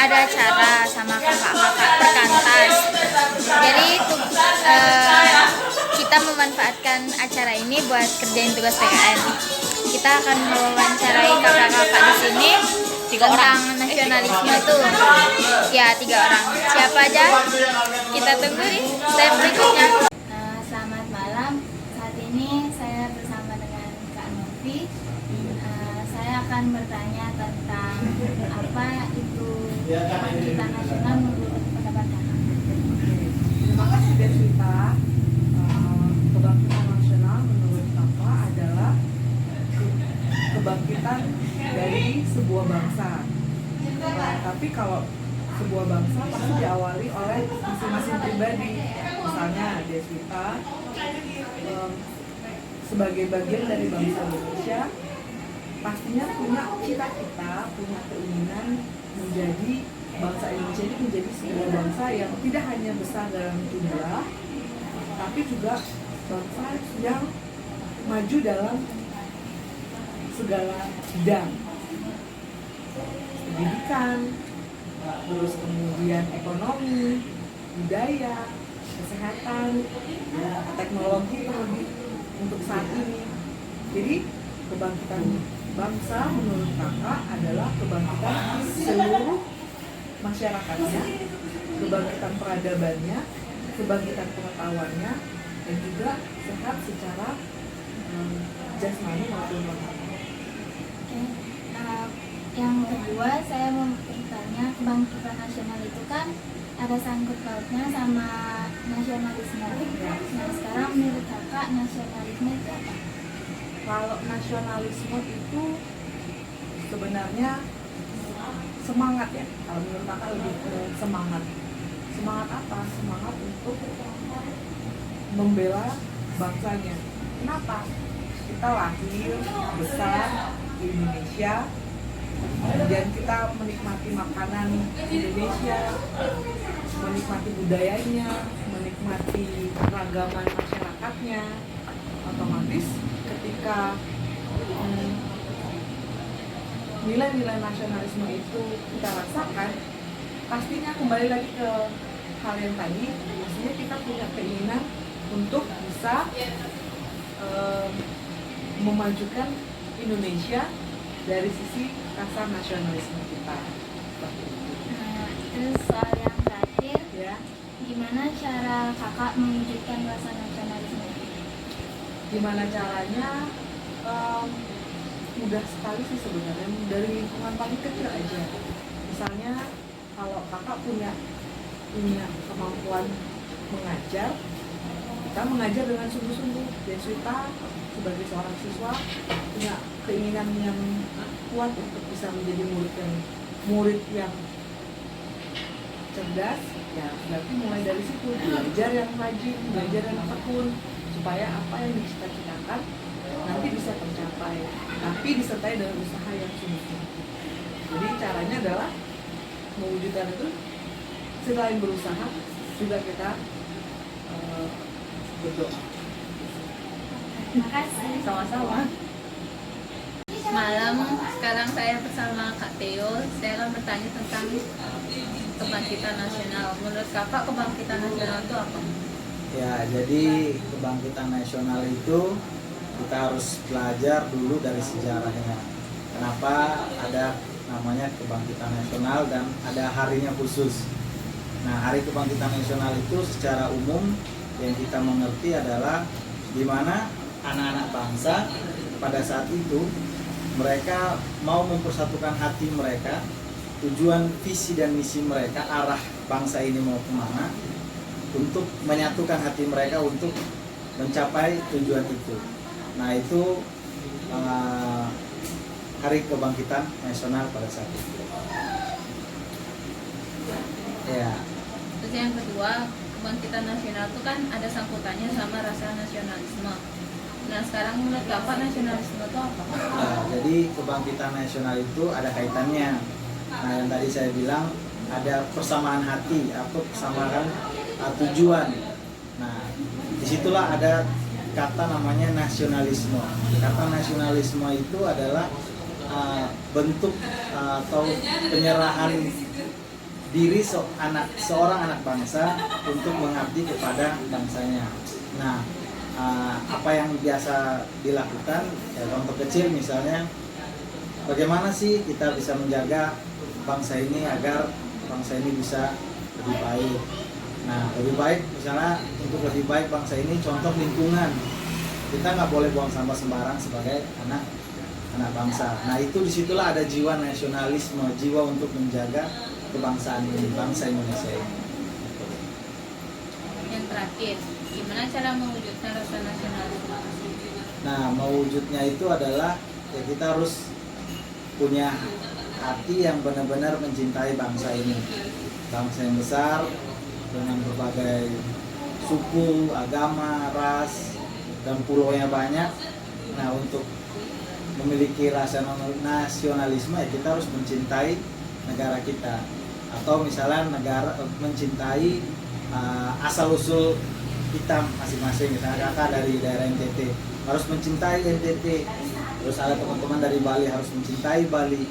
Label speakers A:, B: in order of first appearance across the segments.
A: ada acara sama kakak-kakak perkantas. Jadi kita memanfaatkan acara ini buat kerjain tugas PKN. Kita akan mewawancarai kakak-kakak di sini tentang nasionalisme tuh. Ya, 3 orang. Siapa aja? Kita tunggu di step berikutnya. Selamat malam. Saat ini saya bersama dengan Kak Novi. Saya akan bertanya tentang apa itu kebangkitan nasional menurut pendapat Kakak.
B: Terima kasih Deswita. Kebangkitan nasional menurut Kakak adalah kebangkitan dari sebuah bangsa. Tapi kalau sebuah bangsa pasti diawali oleh masing-masing pribadi. Misalnya Deswita sebagai bagian dari bangsa Indonesia pastinya punya cita-cita, punya keinginan menjadi bangsa Indonesia ini menjadi sebuah bangsa yang tidak hanya besar dalam jumlah, tapi juga bangsa yang maju dalam segala bidang, pendidikan, terus kemudian ekonomi, budaya, kesehatan, teknologi terlebih untuk saat ini. Jadi kebangkitan bangsa menurut Kakak adalah kebangkitan seluruh masyarakatnya, kebangkitan peradabannya, kebangkitan pengetahuannya, dan juga sehat secara jasmani maupun rohani.
A: Yang kedua, saya mau bertanya, kebangkitan nasional itu kan ada sangkut pautnya sama nasionalisme. Nah, sekarang menurut Kakak nasionalisme itu apa?
B: Kalau nasionalisme itu sebenarnya semangat ya. Kalau menurut Kakak lebih ke semangat. Semangat apa? Semangat untuk membela bangsanya. Kenapa? Kita lahir besar di Indonesia, dan kita menikmati makanan Indonesia, menikmati budayanya, menikmati keragaman masyarakatnya. Otomatis ketika nilai-nilai nasionalisme itu kita rasakan, pastinya kembali lagi ke hal yang tadi, maksudnya kita punya keinginan untuk bisa memajukan Indonesia dari sisi rasa nasionalisme kita.
A: Terus soal yang terakhir,
B: Ya,
A: gimana cara Kakak mewujudkan rasa nasionalisme?
B: gimana caranya? Mudah sekali sih sebenarnya, dari lingkungan paling kecil aja. Misalnya kalau Kakak punya kemampuan mengajar, kita mengajar dengan sungguh-sungguh. Deswita sebagai seorang siswa punya keinginan yang kuat untuk bisa menjadi murid yang cerdas, ya berarti mulai dari situ belajar yang rajin, belajar yang tekun, supaya apa yang dicita-citakan nanti bisa tercapai, tapi disertai dengan usaha yang sungguh-sungguh. Jadi caranya adalah mewujudkan itu, selain berusaha juga kita berdoa.
A: Terima kasih.
B: Sama-sama.
C: Malam, sekarang saya bersama Kak Theo. Saya akan bertanya tentang kebangkitan nasional. Menurut Kakak kebangkitan nasional itu apa?
D: Ya, jadi kebangkitan nasional itu kita harus belajar dulu dari sejarahnya. Kenapa ada namanya kebangkitan nasional dan ada harinya khusus. Nah, hari kebangkitan nasional itu secara umum yang kita mengerti adalah di mana anak-anak bangsa pada saat itu mereka mau mempersatukan hati mereka, tujuan visi dan misi mereka, arah bangsa ini mau kemana, untuk menyatukan hati mereka untuk mencapai tujuan itu. Nah, itu hari kebangkitan nasional pada saat itu. Ya.
C: Terus yang kedua, kebangkitan nasional itu kan ada sangkutannya sama rasa nasionalisme. Nah, sekarang menurut Bapak nasionalisme itu apa?
D: Nah, jadi kebangkitan nasional itu ada kaitannya. Nah, yang tadi saya bilang ada persamaan hati atau persamaan tujuan. Nah, disitulah ada kata namanya nasionalisme. Kata nasionalisme itu adalah bentuk atau penyerahan diri seorang anak bangsa untuk mengabdi kepada bangsanya. Nah, apa yang biasa dilakukan, ya, contoh kecil misalnya, bagaimana sih kita bisa menjaga bangsa ini agar bangsa ini bisa lebih baik. Nah, lebih baik misalnya untuk lebih baik bangsa ini, contoh lingkungan, kita nggak boleh buang sampah sembarang sebagai anak bangsa. Nah, itu disitulah ada jiwa nasionalisme, jiwa untuk menjaga kebangsaan ini, bangsa Indonesia ini.
C: Yang terakhir, gimana cara mewujudkan rasa nasionalisme?
D: Nah, mewujudnya itu adalah ya kita harus punya hati yang benar-benar mencintai bangsa ini, bangsa yang besar dengan berbagai suku, agama, ras, dan pulaunya banyak. Nah, untuk memiliki rasa nasionalisme ya kita harus mencintai negara kita, atau misalnya mencintai asal usul kita masing-masing. Misalnya kakak dari daerah NTT harus mencintai NTT, terus ada teman-teman dari Bali harus mencintai Bali,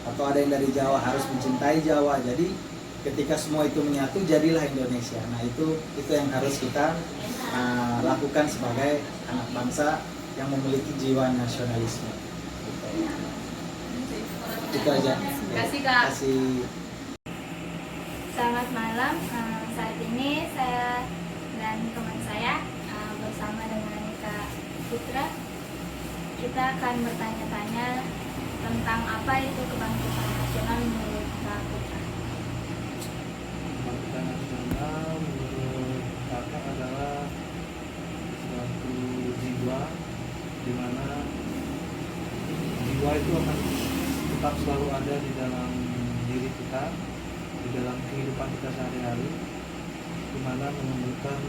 D: atau ada yang dari Jawa harus mencintai Jawa. Jadi ketika semua itu menyatu, jadilah Indonesia. Nah, itu yang harus kita lakukan sebagai anak bangsa yang memiliki jiwa nasionalisme. Itu aja.
C: Kasih, Kak.
D: Kasih.
A: Selamat malam. Saat ini saya dan teman saya bersama dengan Kak Putra, kita akan bertanya-tanya tentang apa itu kebangkitan nasional menurut Kak Putra.
E: Kebangkitan nasional menurut kakak adalah suatu jiwa di mana jiwa itu akan tetap selalu ada di dalam diri kita, di dalam kehidupan kita sehari-hari, di mana menunjukkan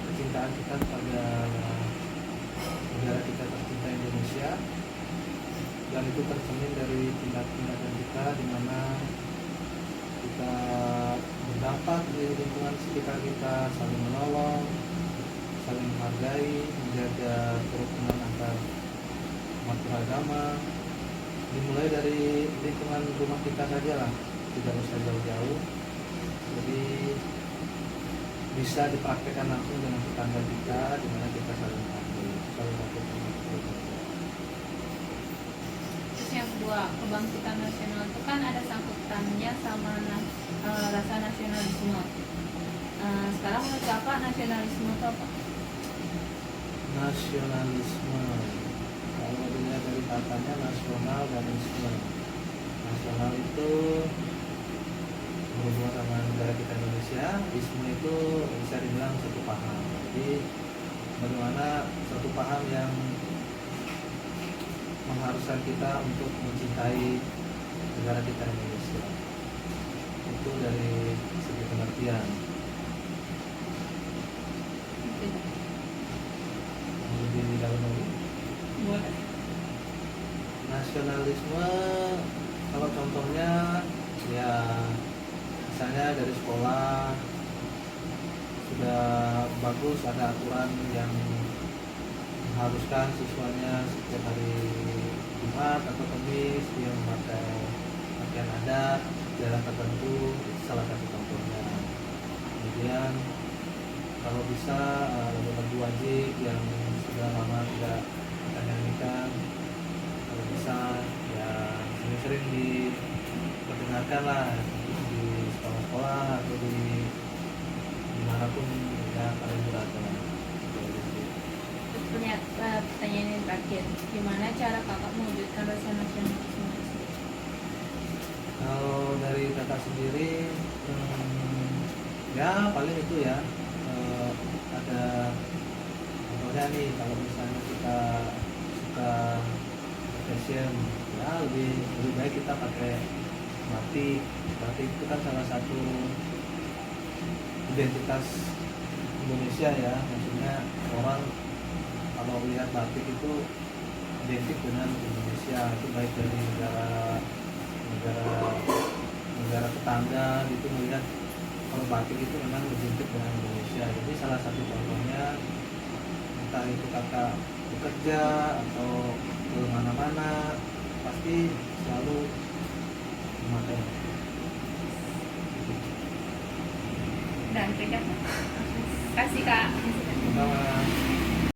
E: kecintaan kita pada negara kita tercinta Indonesia, dan itu tercermin dari tindak-tindakan kita, di mana kita berdampak di lingkungan sekitar kita, saling menolong, saling menghargai, menjaga kerukunan antar umat beragama. Dimulai dari lingkungan rumah kita saja lah, tidak usah jauh-jauh. Jadi bisa dipraktekkan langsung dengan tetangga kita, di mana kita saling menghargai, saling satu.
C: Terus yang kedua, kebangkitan nasional itu kan ada sangkutannya sama rasa nasionalisme. Sekarang menurut Kakak nasionalisme itu apa?
E: Nasionalisme, kalau dilihat dari katanya nasional dan isme. Nasional itu berhubungan sama negara kita Indonesia, isme itu bisa dibilang satu paham. Jadi bagaimana satu paham yang mengharuskan kita untuk mencintai negara kita Indonesia. Itu dari segi pengertian. Lebih dalam lagi,
C: Boleh.
E: nasionalisme kalau contohnya ya misalnya dari sekolah sudah bagus, ada aturan yang mengharuskan siswanya setiap hari Jumat atau Kamis dia memakai pakaian adat daerah tertentu, itu salah satu contohnya. Kemudian kalau bisa lagu-lagu wajib yang sudah lama tidak kita nyanyikan, kalau bisa ya sering-sering diperdengarkan lah di sekolah-sekolah atau di dimanapun ya kalian berada.
C: Terus pertanyaan yang terakhir, gimana cara kakak mewujudkan rasa nasionalisme?
E: Kalau dari kakak sendiri, ya paling itu ya, ada contohnya nih, kalau misalnya kita suka fashion, ya lebih baik kita pakai batik. Batik itu kan salah satu identitas Indonesia ya, maksudnya orang kalau lihat batik itu identik dengan Indonesia, itu baik dari negara tetangga gitu melihat kalau batik itu memang identik dengan Indonesia. Jadi salah satu contohnya, entah itu kakak bekerja atau ke mana-mana, pasti selalu memakai.
C: dan kerja kasih kak.
E: Sama.